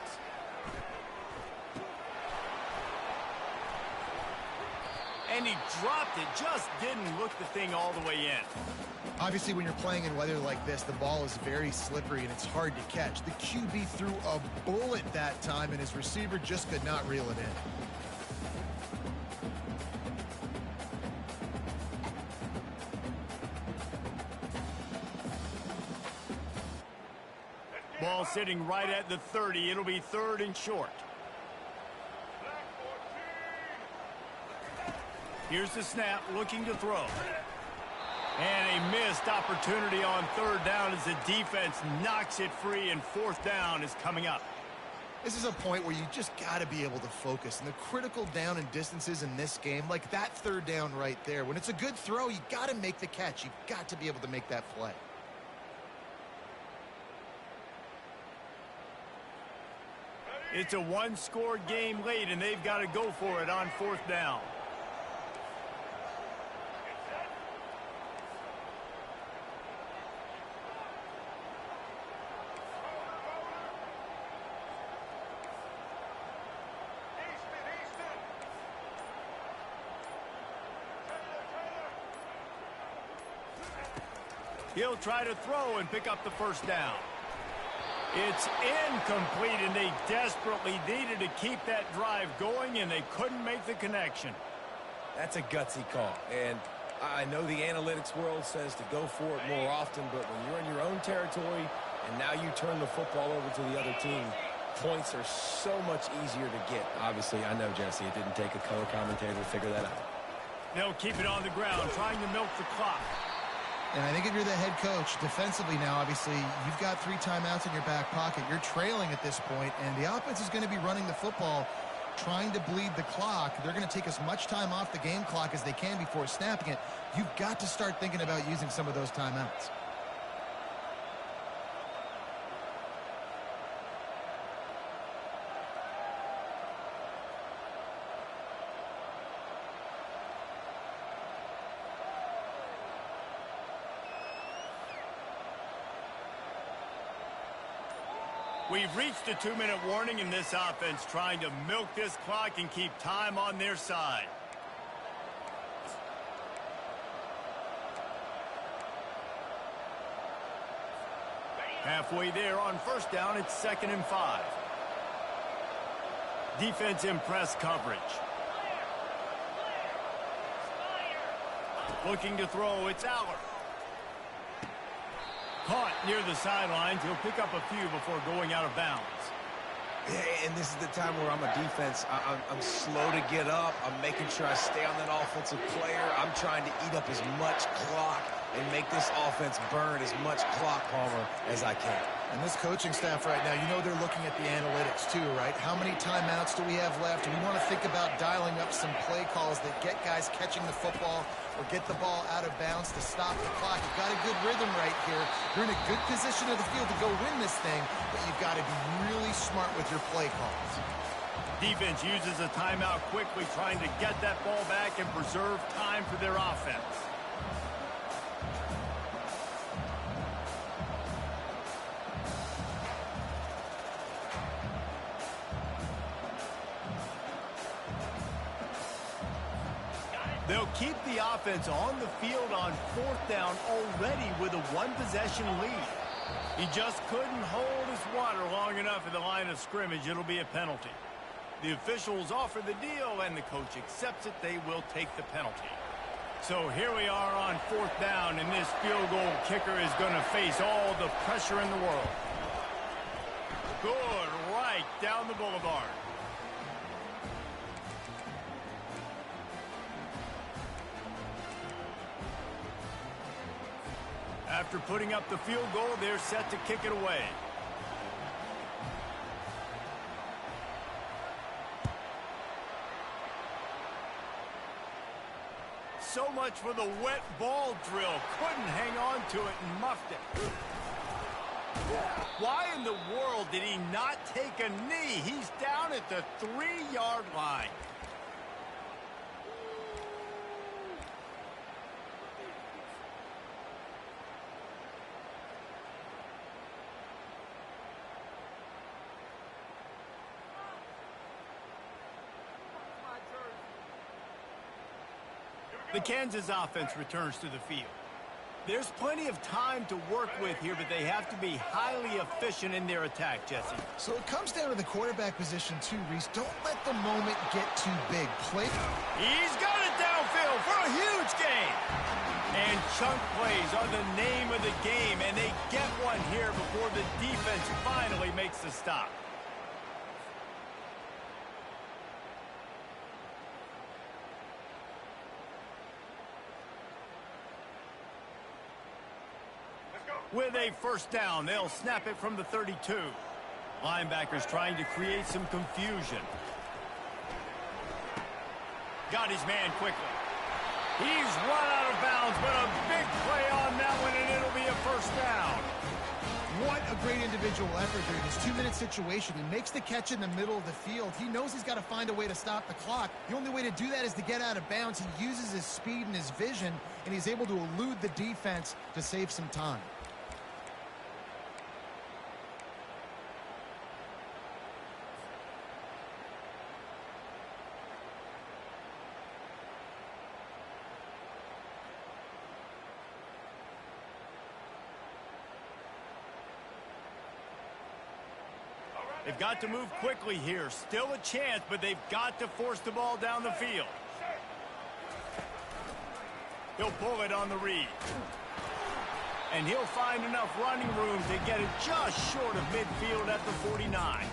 And he dropped it, just didn't look the thing all the way in. Obviously, when you're playing in weather like this, the ball is very slippery and it's hard to catch. The QB threw a bullet that time, and his receiver just could not reel it in. Ball sitting right at the 30. It'll be 3rd and short. Here's the snap, looking to throw. And a missed opportunity on 3rd down as the defense knocks it free, and 4th down is coming up. This is a point where you just got to be able to focus. And the critical down and distances in this game, like that 3rd down right there, when it's a good throw, you got to make the catch. You've got to be able to make that play. It's a one-score game late, and they've got to go for it on 4th down. He'll try to throw and pick up the 1st down. It's incomplete, and they desperately needed to keep that drive going, and they couldn't make the connection. That's a gutsy call, and I know the analytics world says to go for it more often, but when you're in your own territory and now you turn the football over to the other team, points are so much easier to get. Obviously, I know, Jesse, it didn't take a color commentator to figure that out. They'll keep it on the ground, trying to milk the clock. And I think if you're the head coach, defensively now, obviously, you've got 3 timeouts in your back pocket. You're trailing at this point, and the offense is going to be running the football, trying to bleed the clock. They're going to take as much time off the game clock as they can before snapping it. You've got to start thinking about using some of those timeouts. We've reached a 2-minute warning in this offense, trying to milk this clock and keep time on their side. Halfway there on 1st down, it's 2nd and 5. Defense in press coverage. Looking to throw, it's Aller. Caught near the sidelines. He'll pick up a few before going out of bounds. And this is the time where I'm a defense. I'm slow to get up. I'm making sure I stay on that offensive player. I'm trying to eat up as much clock and make this offense burn as much clock, Palmer, as I can. And this coaching staff right now, you know they're looking at the analytics too, right? How many timeouts do we have left? We want to think about dialing up some play calls that get guys catching the football or get the ball out of bounds to stop the clock. You've got a good rhythm right here. You're in a good position of the field to go win this thing, but you've got to be really smart with your play calls. Defense uses a timeout quickly, trying to get that ball back and preserve time for their offense. They'll keep the offense on the field on 4th down already with a 1-possession lead. He just couldn't hold his water long enough at the line of scrimmage. It'll be a penalty. The officials offer the deal, and the coach accepts it. They will take the penalty. So here we are on 4th down, and this field goal kicker is going to face all the pressure in the world. Good, right down the boulevard. After putting up the field goal, they're set to kick it away. So much for the wet ball drill. Couldn't hang on to it and muffed it. Why in the world did he not take a knee? He's down at the 3-yard line. The Kansas offense returns to the field. There's plenty of time to work with here, but they have to be highly efficient in their attack, Jesse. So it comes down to the quarterback position too, Reese. Don't let the moment get too big. He's got it downfield for a huge gain. And chunk plays are the name of the game, and they get one here before the defense finally makes the stop. With a first down, they'll snap it from the 32. Linebackers trying to create some confusion. Got his man quickly. He's run out of bounds, but a big play on that one, and it'll be a first down. What a great individual effort during this 2-minute situation. He makes the catch in the middle of the field. He knows he's got to find a way to stop the clock. The only way to do that is to get out of bounds. He uses his speed and his vision, and he's able to elude the defense to save some time. They've got to move quickly here. Still a chance, but they've got to force the ball down the field. He'll pull it on the read. And he'll find enough running room to get it just short of midfield at the 49.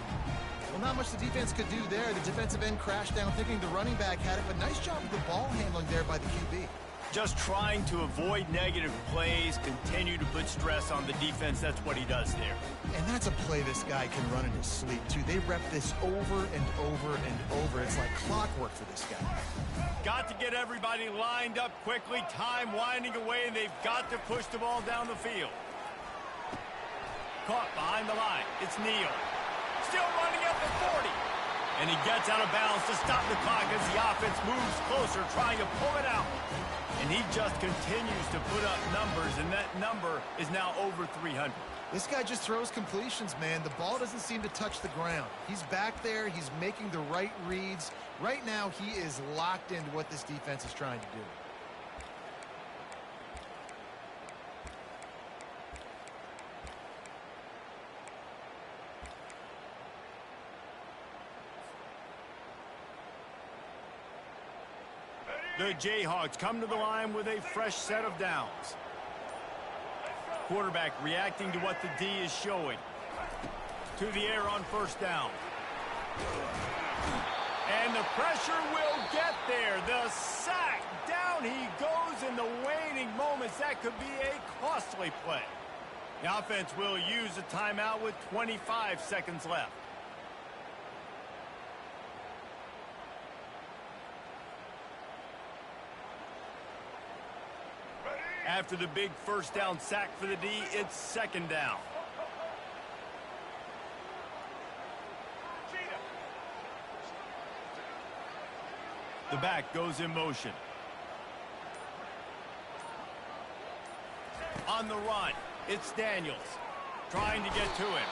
Well, not much the defense could do there. The defensive end crashed down thinking the running back had it, but nice job with the ball handling there by the QB. Just trying to avoid negative plays, continue to put stress on the defense. That's what he does there. And that's a play this guy can run in his sleep, too. They rep this over and over and over. It's like clockwork for this guy. Got to get everybody lined up quickly. Time winding away, and they've got to push the ball down the field. Caught behind the line. It's Neal. Still running at the 40. And he gets out of bounds to stop the clock as the offense moves closer, trying to pull it out. And he just continues to put up numbers, and that number is now over 300. This guy just throws completions, man. The ball doesn't seem to touch the ground. He's back there. He's making the right reads. Right now, he is locked into what this defense is trying to do. The Jayhawks come to the line with a fresh set of downs. Quarterback reacting to what the D is showing. To the air on first down. And the pressure will get there. The sack. Down he goes in the waning moments. That could be a costly play. The offense will use a timeout with 25 seconds left. After the big first down sack for the D, it's second down. The back goes in motion. On the run, it's Daniels trying to get to him.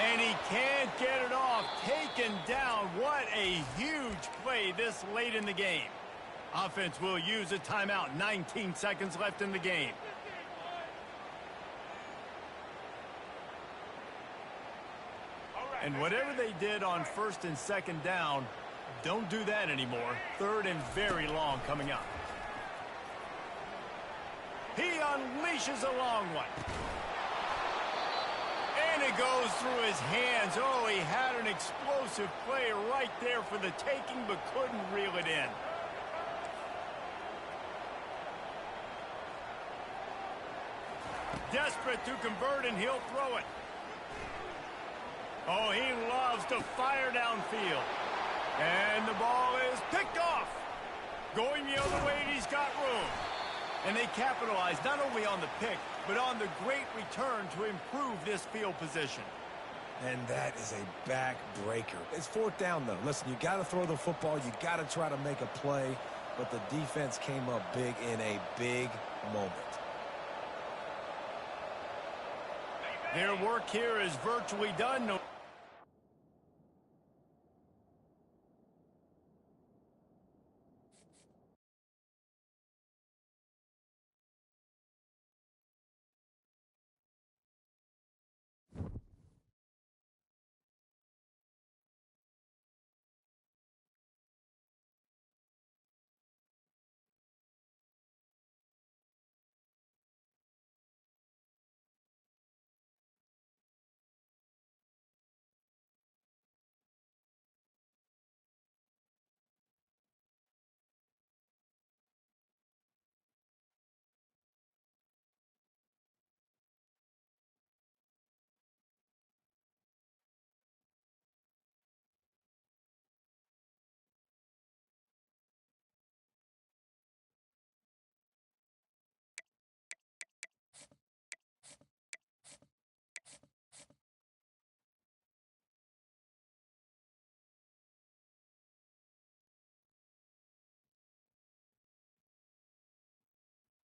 And he can't get it off. Taken down. What a huge play this late in the game. Offense will use a timeout. 19 seconds left in the game. And whatever they did on first and second down, don't do that anymore. Third and very long coming up. He unleashes a long one. And it goes through his hands. Oh, he had an explosive play right there for the taking, but couldn't reel it in. Desperate to convert, and he'll throw it. Oh, he loves to fire downfield. And the ball is picked off. Going the other way, and he's got room. And they capitalize not only on the pick, but on the great return to improve this field position. And that is a backbreaker. It's fourth down, though. Listen, you got to throw the football. You got to try to make a play. But the defense came up big in a big moment. Their work here is virtually done.